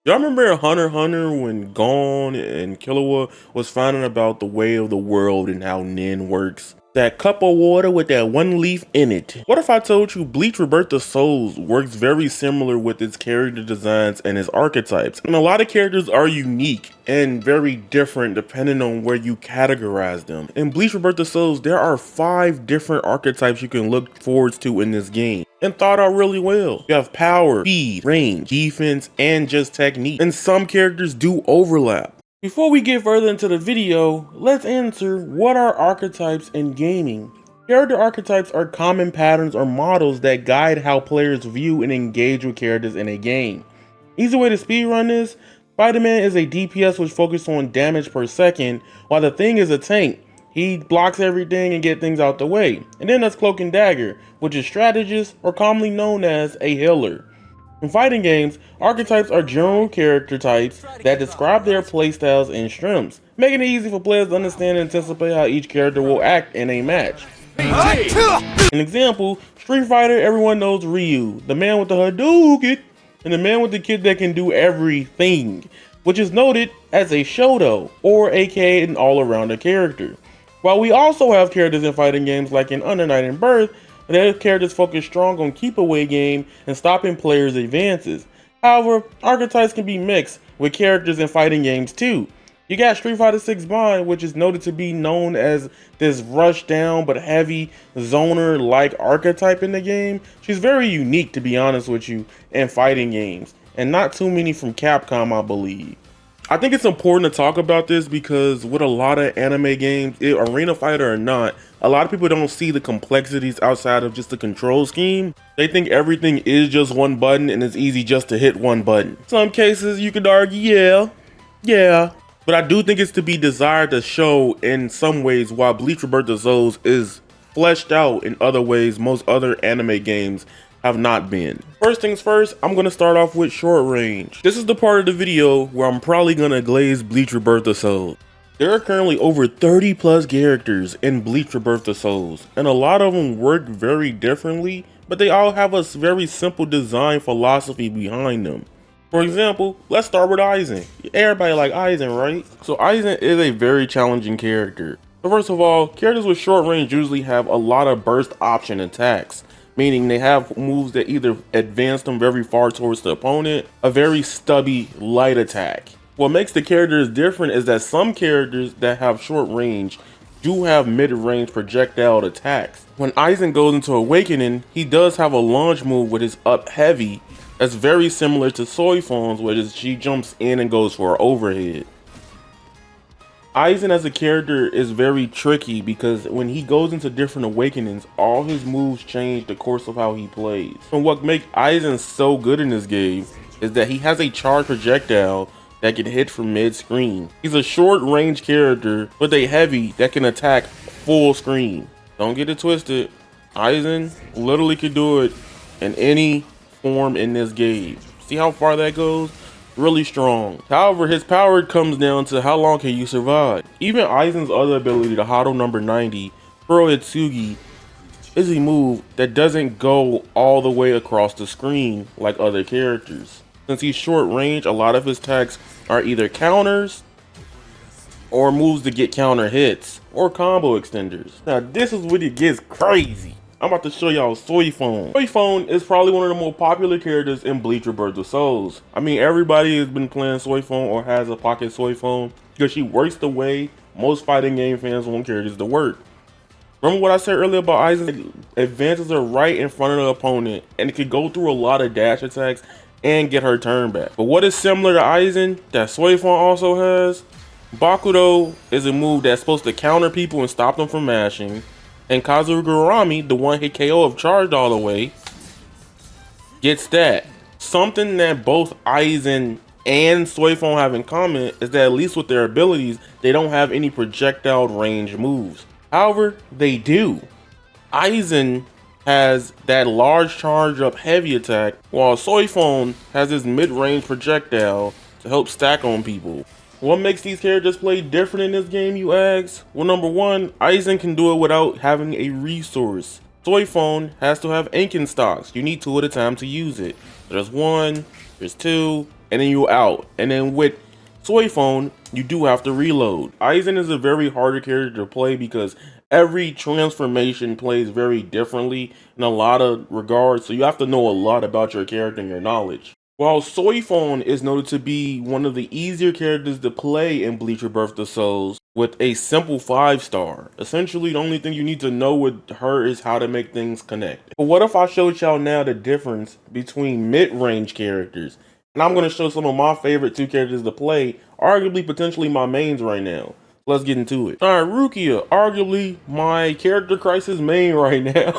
Y'all remember Hunter x Hunter when Gon and Killua was finding about the way of the world and how Nin works? That cup of water with that one leaf in it. What if I told you Bleach Rebirth of Souls works very similar with its character designs and its archetypes? And a lot of characters are unique and very different depending on where you categorize them. In Bleach Rebirth of Souls, there are 5 different archetypes you can look forward to in this game, and thought out really well. You have power, speed, range, defense, and just technique. And some characters do overlap. Before we get further into the video, let's answer what are archetypes in gaming. Character archetypes are common patterns or models that guide how players view and engage with characters in a game. Easy way to speedrun this: Spider-Man is a DPS which focuses on damage per second, while the Thing is a tank. He blocks everything and gets things out the way. And then there's Cloak and Dagger, which is strategist or commonly known as a healer. In fighting games, archetypes are general character types that describe their playstyles and strengths, making it easy for players to understand and anticipate how each character will act in a match. An example, Street Fighter, everyone knows Ryu, the man with the Hadouken, and the man with the kid that can do everything, which is noted as a Shoto, or aka an all-arounder character. While we also have characters in fighting games like in Under Night and Birth, their characters focus strong on keep away game and stopping players' advances. However, archetypes can be mixed with characters in fighting games too. You got Street Fighter 6 Bond, which is noted to be known as this rush down but heavy zoner like archetype in the game. She's very unique, to be honest with you, in fighting games, and not too many from Capcom, I believe. I think it's important to talk about this because with a lot of anime games, arena fighter or not, a lot of people don't see the complexities outside of just the control scheme. They think everything is just one button and it's easy just to hit one button. Some cases you could argue, yeah. But I do think it's to be desired to show in some ways why Bleach Rebirth of Souls is fleshed out in other ways most other anime games have not been. First things first, I'm gonna start off with short range. This is the part of the video where I'm probably gonna glaze Bleach Rebirth of Souls. There are currently over 30 plus characters in Bleach Rebirth of Souls, and a lot of them work very differently, but they all have a very simple design philosophy behind them. For example, let's start with Aizen. Everybody like Aizen, right? So Aizen is a very challenging character. So first of all, characters with short range usually have a lot of burst option attacks, meaning they have moves that either advance them very far towards the opponent, a very stubby light attack. What makes the characters different is that some characters that have short range do have mid-range projectile attacks. When Aizen goes into Awakening, he does have a launch move with his up heavy that's very similar to Soifon's, where she jumps in and goes for an overhead. Aizen as a character is very tricky because when he goes into different awakenings, all his moves change the course of how he plays. And what makes Aizen so good in this game is that he has a charged projectile that can hit from mid-screen. He's a short-range character with a heavy that can attack full screen. Don't get it twisted, Aizen literally could do it in any form in this game. See how far that goes? Really strong. However, his power comes down to how long can you survive. Even Aizen's other ability, the Hado number 90, Hitsugi, is a move that doesn't go all the way across the screen like other characters. Since he's short range, a lot of his attacks are either counters or moves to get counter hits or combo extenders. Now this is when it gets crazy. I'm about to show y'all Soifon. Soifon is probably one of the more popular characters in Bleach Rebirth of Souls. I mean, everybody has been playing Soifon or has a pocket Soifon because she works the way most fighting game fans want characters to work. Remember what I said earlier about Aizen? Advances are right in front of the opponent and it can go through a lot of dash attacks and get her turn back. But what is similar to Aizen that Soifon also has? Bakudo is a move that's supposed to counter people and stop them from mashing. And Kazurigurami, the one hit KO of charged all the way, gets that. Something that both Aizen and Soifon have in common is that at least with their abilities, they don't have any projectile range moves. However, they do. Aizen has that large charge up heavy attack, while Soifon has his mid-range projectile to help stack on people. What makes these characters play different in this game, you ask? Well, number one, Aizen can do it without having a resource. Soifon has to have akin stocks. You need 2 at a time to use it. There's 1, there's 2, and then you out. And then with Soy Phone, you do have to reload. Aizen is a very harder character to play because every transformation plays very differently in a lot of regards, so you have to know a lot about your character and your knowledge. While Soy Phone is noted to be one of the easier characters to play in Bleach Rebirth of Souls with a simple 5-star. Essentially, the only thing you need to know with her is how to make things connect. But what if I showed y'all now the difference between mid-range characters? And I'm going to show some of my favorite 2 characters to play, arguably potentially my mains right now. Let's get into it. Alright, Rukia, arguably my character crisis main right now.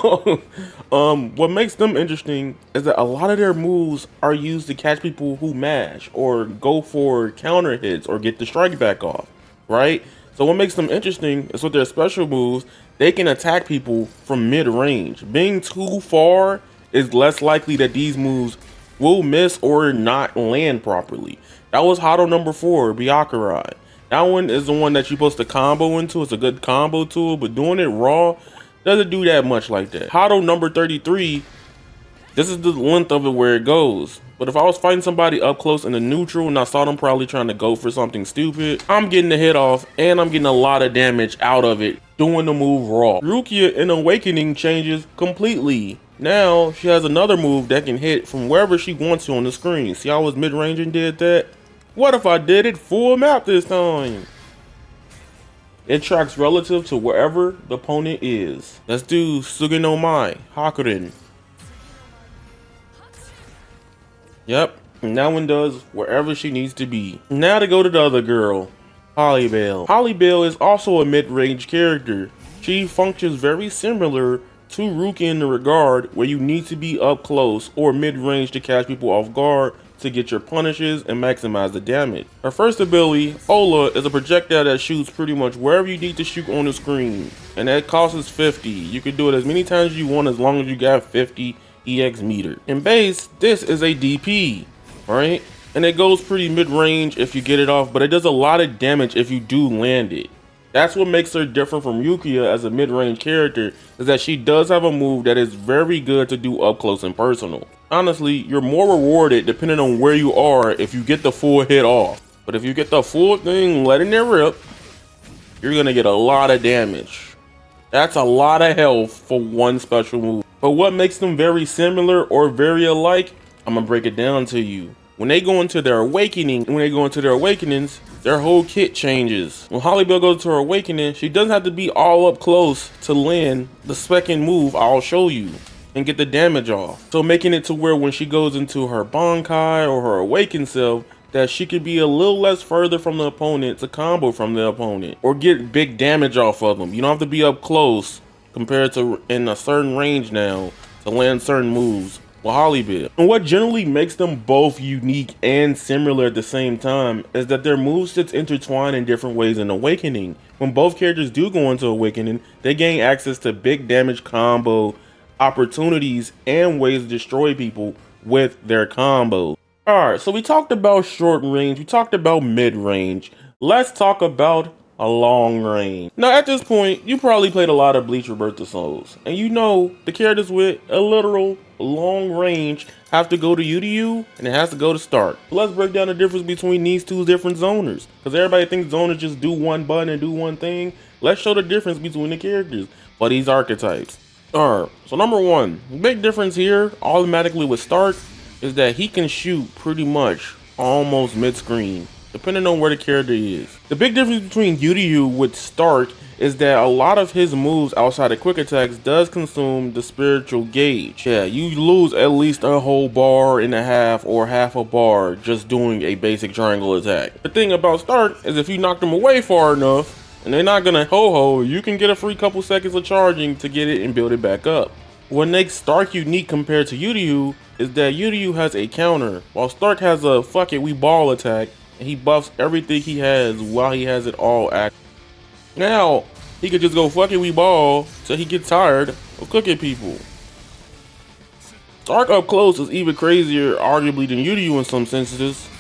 What makes them interesting is that a lot of their moves are used to catch people who mash or go for counter hits or get the strike back off, right? So what makes them interesting is with their special moves, they can attack people from mid-range. Being too far is less likely that these moves will miss or not land properly. That was Hado number 4, Avataryaya. That one is the one that you're supposed to combo into. It's a good combo tool, but doing it raw doesn't do that much like that. Hado number 33, this is the length of it where it goes. But if I was fighting somebody up close in the neutral and I saw them probably trying to go for something stupid, I'm getting the hit off and I'm getting a lot of damage out of it doing the move raw. Rukia in Awakening changes completely. Now she has another move that can hit from wherever she wants to on the screen. See how I was mid-range and did that? What if I did it full map this time? It tracks relative to wherever the opponent is. Let's do Sugi no Mai, Hakurin. Yep, and that one does wherever she needs to be. Now to go to the other girl, Holly-Belle. Holly-Belle is also a mid-range character. She functions very similar to Rukia in the regard where you need to be up close or mid-range to catch people off guard to get your punishes and maximize the damage. Her first ability, Ola, is a projectile that shoots pretty much wherever you need to shoot on the screen, and that costs 50. You can do it as many times as you want as long as you got 50 EX meter. In base, this is a DP, right? And it goes pretty mid-range if you get it off, but it does a lot of damage if you do land it. That's what makes her different from Rukia as a mid-range character, is that she does have a move that is very good to do up close and personal. Honestly, you're more rewarded depending on where you are if you get the full hit off. But if you get the full thing letting it rip, you're gonna get a lot of damage. That's a lot of health for one special move. But what makes them very similar or very alike, I'm gonna break it down to you. When they go into their awakenings, their whole kit changes. When Holly-Belle goes to her awakening, she doesn't have to be all up close to land the second move I'll show you and get the damage off. So making it to where when she goes into her Bankai or her awakened self, that she could be a little less further from the opponent to combo from the opponent or get big damage off of them. You don't have to be up close compared to in a certain range now to land certain moves with Holly-Belle. And what generally makes them both unique and similar at the same time is that their movesets intertwine in different ways in Awakening. When both characters do go into Awakening, they gain access to big damage combo opportunities and ways to destroy people with their combos. Alright, so we talked about short range, we talked about mid-range. Let's talk about a long range. Now at this point, you probably played a lot of Bleach Rebirth of Souls, and you know the characters with a literal long range have to go to UDU and it has to go to start. So let's break down the difference between these two different zoners, because everybody thinks zoners just do one button and do one thing. Let's show the difference between the characters for these archetypes. Alright, so number one, big difference here automatically with Stark is that he can shoot pretty much almost mid-screen, depending on where the character is. The big difference between UDU with Stark is that a lot of his moves outside of quick attacks does consume the spiritual gauge. Yeah, you lose at least a whole bar and a half or half a bar just doing a basic triangle attack. The thing about Stark is if you knock them away far enough, and they're not gonna ho-ho, you can get a free couple seconds of charging to get it and build it back up. What makes Stark unique compared to UDU is that UDU has a counter, while Stark has a fuck it we ball attack, and he buffs everything he has while he has it all active. Now, he could just go fuck it we ball till he gets tired of cooking people. Stark up close is even crazier arguably than UDU in some senses.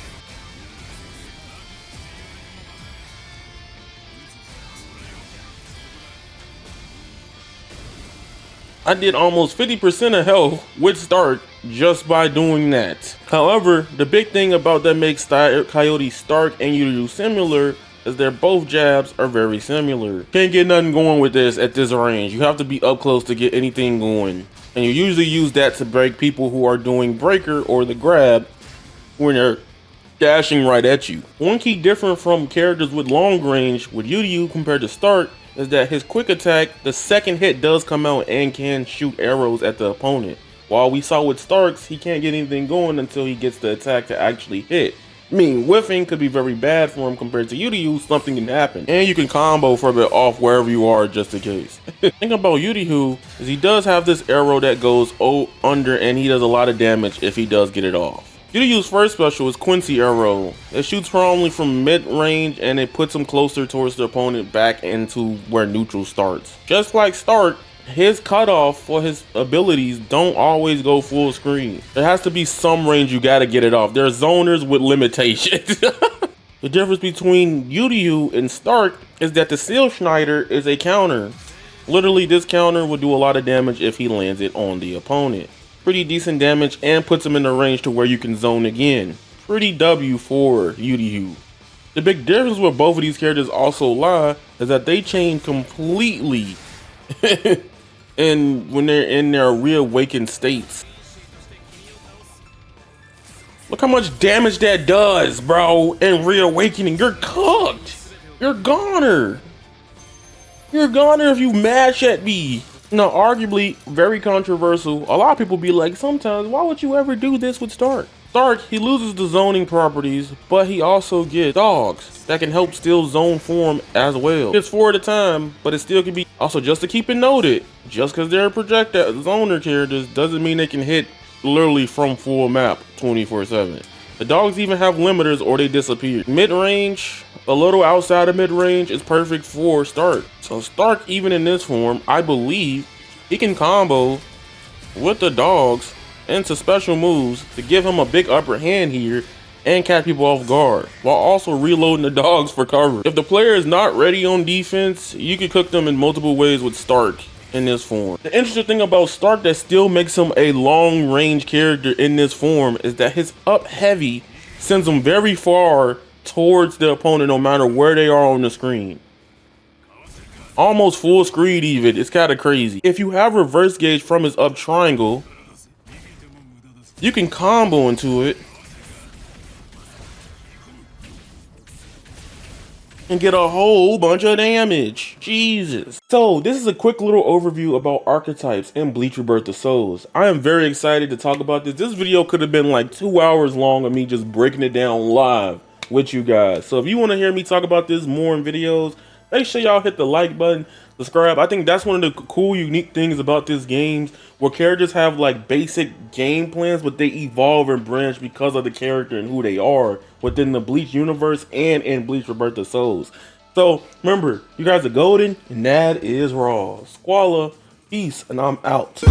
I did almost 50% of health with Stark just by doing that. However, the big thing about that makes Coyote Stark and Yudu similar is their both jabs are very similar. Can't get nothing going with this at this range. You have to be up close to get anything going. And you usually use that to break people who are doing breaker or the grab when they're dashing right at you. One key difference from characters with long range with Yudu compared to Stark is that his quick attack, the second hit does come out and can shoot arrows at the opponent. While we saw with Starks, he can't get anything going until he gets the attack to actually hit. I mean, whiffing could be very bad for him compared to Yudu, something can happen. And you can combo for a bit off wherever you are just in case. The thing about Yudu is he does have this arrow that goes under and he does a lot of damage if he does get it off. Yudu's first special is Quincy Arrow. It shoots probably from mid-range and it puts him closer towards the opponent back into where neutral starts. Just like Stark, his cutoff for his abilities don't always go full screen. There has to be some range you gotta get it off. There are zoners with limitations. The difference between Yudu and Stark is that the Seal Schneider is a counter. Literally, this counter will do a lot of damage if he lands it on the opponent. Pretty decent damage and puts him in the range to where you can zone again. Pretty W for Yudu. The big difference with both of these characters also lie is that they change completely and when they're in their reawakened states. Look how much damage that does, bro. In reawakening, you're cooked. You're goner. You're goner if you mash at me. Now, arguably, very controversial. A lot of people be like, sometimes, why would you ever do this with Stark? Stark, he loses the zoning properties, but he also gets dogs that can help steal zone form as well. It's 4 at a time, but it still can be. Also, just to keep it noted, just because they're projectile zoner characters doesn't mean they can hit literally from full map 24/7. The dogs even have limiters or they disappear. Mid-range, a little outside of mid-range is perfect for Stark. So Stark, even in this form, I believe he can combo with the dogs into special moves to give him a big upper hand here and catch people off guard, while also reloading the dogs for cover. If the player is not ready on defense, you can cook them in multiple ways with Stark in this form. The interesting thing about Stark that still makes him a long range character in this form is that his up heavy sends him very far towards the opponent no matter where they are on the screen. Almost full screen even. It's kind of crazy. If you have reverse gauge from his up triangle, you can combo into it and get a whole bunch of damage. Jesus. So this is a quick little overview about archetypes in Bleach Rebirth of Souls. I am very excited to talk about this. This video could have been like 2 hours long of me just breaking it down live with you guys. So if you want to hear me talk about this more in videos, make sure y'all hit the like button, subscribe. I think that's one of the cool, unique things about this game, where characters have like basic game plans, but they evolve and branch because of the character and who they are within the Bleach universe and in Bleach Rebirth of Souls. So remember, you guys are golden, and that is raw. Squalla, peace, and I'm out.